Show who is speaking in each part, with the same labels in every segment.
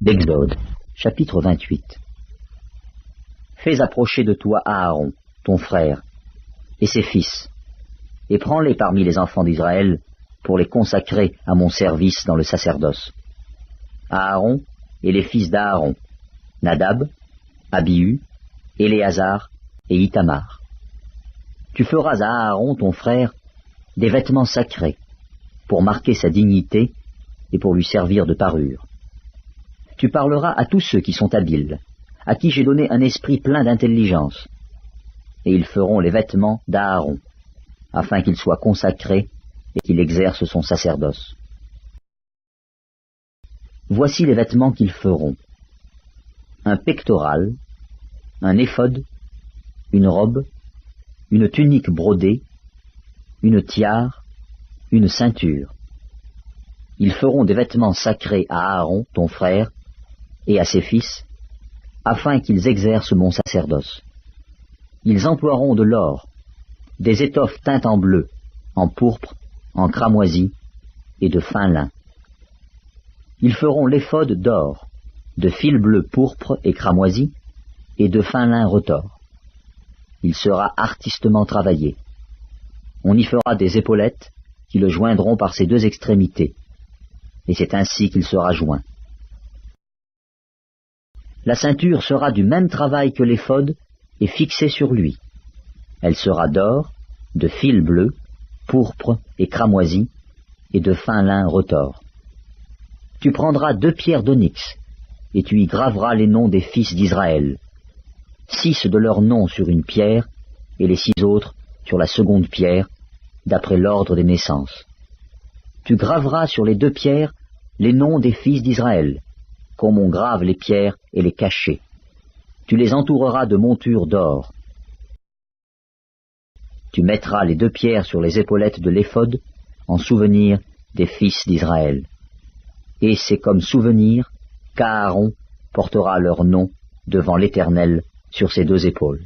Speaker 1: d'Exode, chapitre 28. Fais approcher de toi Aaron, ton frère, et ses fils, et prends-les parmi les enfants d'Israël pour les consacrer à mon service dans le sacerdoce. Aaron et les fils d'Aaron, Nadab, Abihu, Éléazar et Ithamar. Tu feras à Aaron, ton frère, des vêtements sacrés, pour marquer sa dignité et pour lui servir de parure. Tu parleras à tous ceux qui sont habiles, à qui j'ai donné un esprit plein d'intelligence, et ils feront les vêtements d'Aaron, afin qu'il soit consacré et qu'il exerce son sacerdoce. Voici les vêtements qu'ils feront: un pectoral, un éphod, une robe, une tunique brodée, une tiare, une ceinture. Ils feront des vêtements sacrés à Aaron, ton frère, et à ses fils, afin qu'ils exercent mon sacerdoce. Ils emploieront de l'or, des étoffes teintes en bleu, en pourpre, en cramoisi et de fin lin. Ils feront l'éphod d'or, de fil bleu pourpre et cramoisi, et de fin lin retors. Il sera artistement travaillé. On y fera des épaulettes qui le joindront par ses deux extrémités, et c'est ainsi qu'il sera joint. La ceinture sera du même travail que l'éphod et fixée sur lui. Elle sera d'or, de fil bleu, pourpre et cramoisi, et de fin lin retors. Tu prendras 2 pierres d'onyx, et tu y graveras les noms des fils d'Israël, 6 de leurs noms sur une pierre, et les 6 autres sur la seconde pierre, d'après l'ordre des naissances. Tu graveras sur les 2 pierres les noms des fils d'Israël, comme on grave les pierres et les cachets. Tu les entoureras de montures d'or. Tu mettras les 2 pierres sur les épaulettes de l'éphod, en souvenir des fils d'Israël. Et c'est comme souvenir qu'Aaron portera leur nom devant l'Éternel sur ses 2 épaules.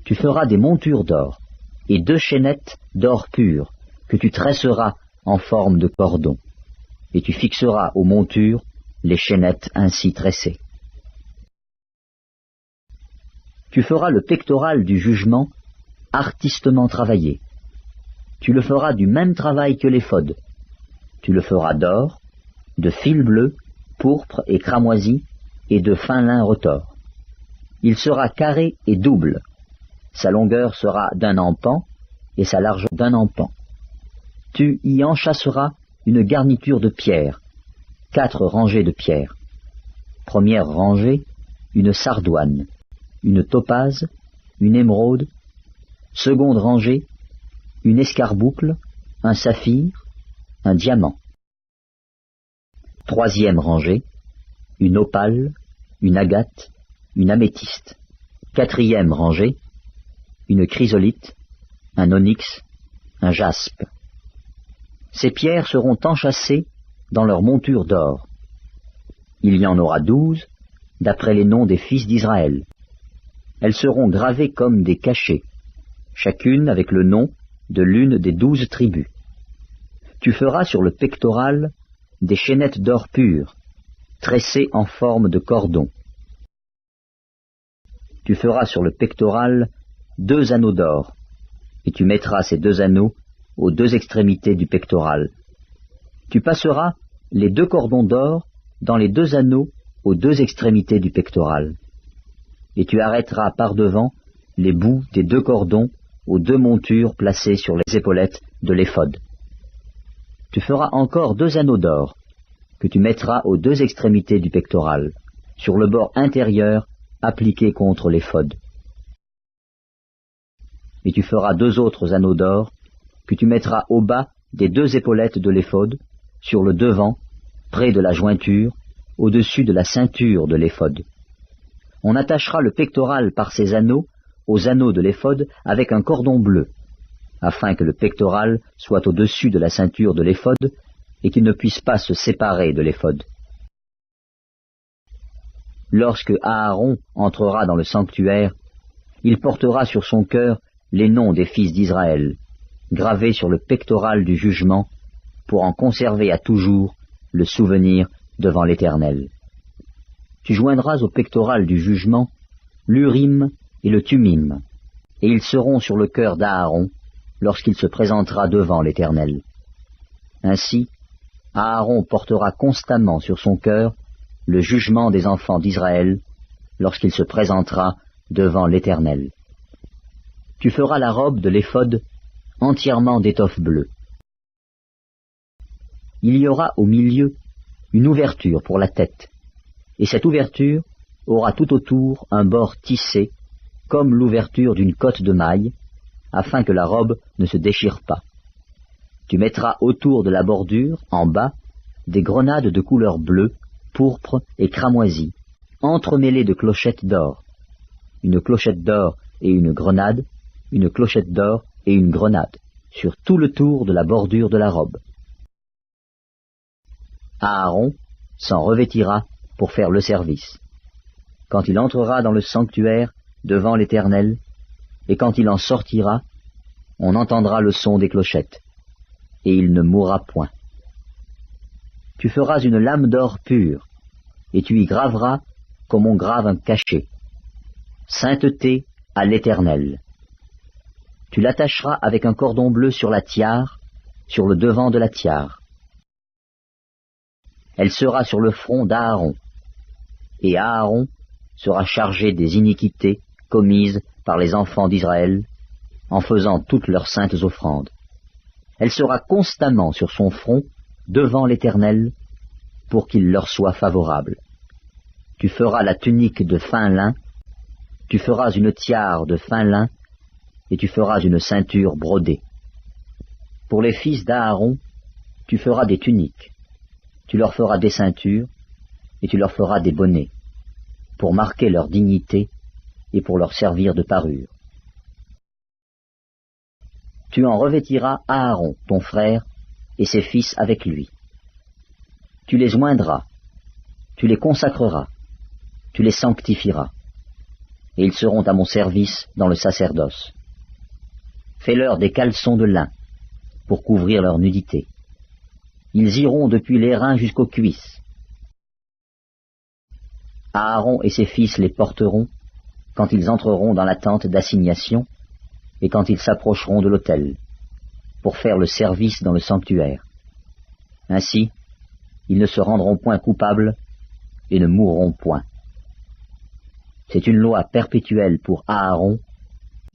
Speaker 1: Tu feras des montures d'or, et 2 chaînettes d'or pur, que tu tresseras en forme de cordon, et tu fixeras aux montures les chaînettes ainsi tressées. Tu feras le pectoral du jugement artistement travaillé. Tu le feras du même travail que l'éphod. Tu le feras d'or, de fil bleu, pourpre et cramoisi, et de fin lin retors. Il sera carré et double. Sa longueur sera d'1 empan, et sa largeur d'1 empan. Tu y enchâsseras une garniture de pierre, 4 rangées de pierres. Première rangée, une sardoine, une topaze, une émeraude. Seconde rangée, une escarboucle, un saphir, un diamant. Troisième rangée, une opale, une agate, une améthyste. Quatrième rangée, une chrysolite, un onyx, un jaspe. Ces pierres seront enchâssées dans leur monture d'or. Il y en aura 12, d'après les noms des fils d'Israël. Elles seront gravées comme des cachets, chacune avec le nom de l'une des 12 tribus. Tu feras sur le pectoral des chaînettes d'or pur, tressées en forme de cordon. Tu feras sur le pectoral 2 anneaux d'or, et tu mettras ces 2 anneaux aux 2 extrémités du pectoral. Tu passeras les 2 cordons d'or dans les 2 anneaux aux 2 extrémités du pectoral. Et tu arrêteras par devant les bouts des 2 cordons aux 2 montures placées sur les épaulettes de l'éphod. Tu feras encore 2 anneaux d'or, que tu mettras aux 2 extrémités du pectoral, sur le bord intérieur appliqué contre l'éphod. Et tu feras 2 autres anneaux d'or, que tu mettras au bas des 2 épaulettes de l'éphod, sur le devant, près de la jointure, au-dessus de la ceinture de l'éphod. On attachera le pectoral par ces anneaux aux anneaux de l'éphod avec un cordon bleu, afin que le pectoral soit au-dessus de la ceinture de l'éphod et qu'il ne puisse pas se séparer de l'éphod. Lorsque Aaron entrera dans le sanctuaire, il portera sur son cœur les noms des fils d'Israël, gravés sur le pectoral du jugement, pour en conserver à toujours le souvenir devant l'Éternel. Tu joindras au pectoral du jugement l'Urim et le Thummim, et ils seront sur le cœur d'Aaron lorsqu'il se présentera devant l'Éternel. Ainsi, Aaron portera constamment sur son cœur le jugement des enfants d'Israël lorsqu'il se présentera devant l'Éternel. Tu feras la robe de l'éphod entièrement d'étoffe bleue. Il y aura au milieu une ouverture pour la tête, et cette ouverture aura tout autour un bord tissé, comme l'ouverture d'une cotte de maille, afin que la robe ne se déchire pas. Tu mettras autour de la bordure, en bas, des grenades de couleur bleue, pourpre et cramoisie, entremêlées de clochettes d'or. Une clochette d'or et une grenade, une clochette d'or et une grenade, sur tout le tour de la bordure de la robe. Aaron s'en revêtira pour faire le service. Quand il entrera dans le sanctuaire devant l'Éternel, et quand il en sortira, on entendra le son des clochettes, et il ne mourra point. Tu feras une lame d'or pure, et tu y graveras comme on grave un cachet. Sainteté à l'Éternel. Tu l'attacheras avec un cordon bleu sur la tiare, sur le devant de la tiare. Elle sera sur le front d'Aaron, et Aaron sera chargé des iniquités commises par les enfants d'Israël, en faisant toutes leurs saintes offrandes. Elle sera constamment sur son front, devant l'Éternel, pour qu'il leur soit favorable. Tu feras la tunique de fin lin, tu feras une tiare de fin lin, et tu feras une ceinture brodée. Pour les fils d'Aaron, tu feras des tuniques, tu leur feras des ceintures, et tu leur feras des bonnets, pour marquer leur dignité et pour leur servir de parure. Tu en revêtiras Aaron, ton frère, et ses fils avec lui. Tu les oindras, tu les consacreras, tu les sanctifieras, et ils seront à mon service dans le sacerdoce. Fais-leur des caleçons de lin, pour couvrir leur nudité. Ils iront depuis les reins jusqu'aux cuisses. Aaron et ses fils les porteront quand ils entreront dans la tente d'assignation et quand ils s'approcheront de l'autel, pour faire le service dans le sanctuaire. Ainsi, ils ne se rendront point coupables et ne mourront point. C'est une loi perpétuelle pour Aaron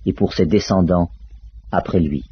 Speaker 1: et pour ses descendants après lui.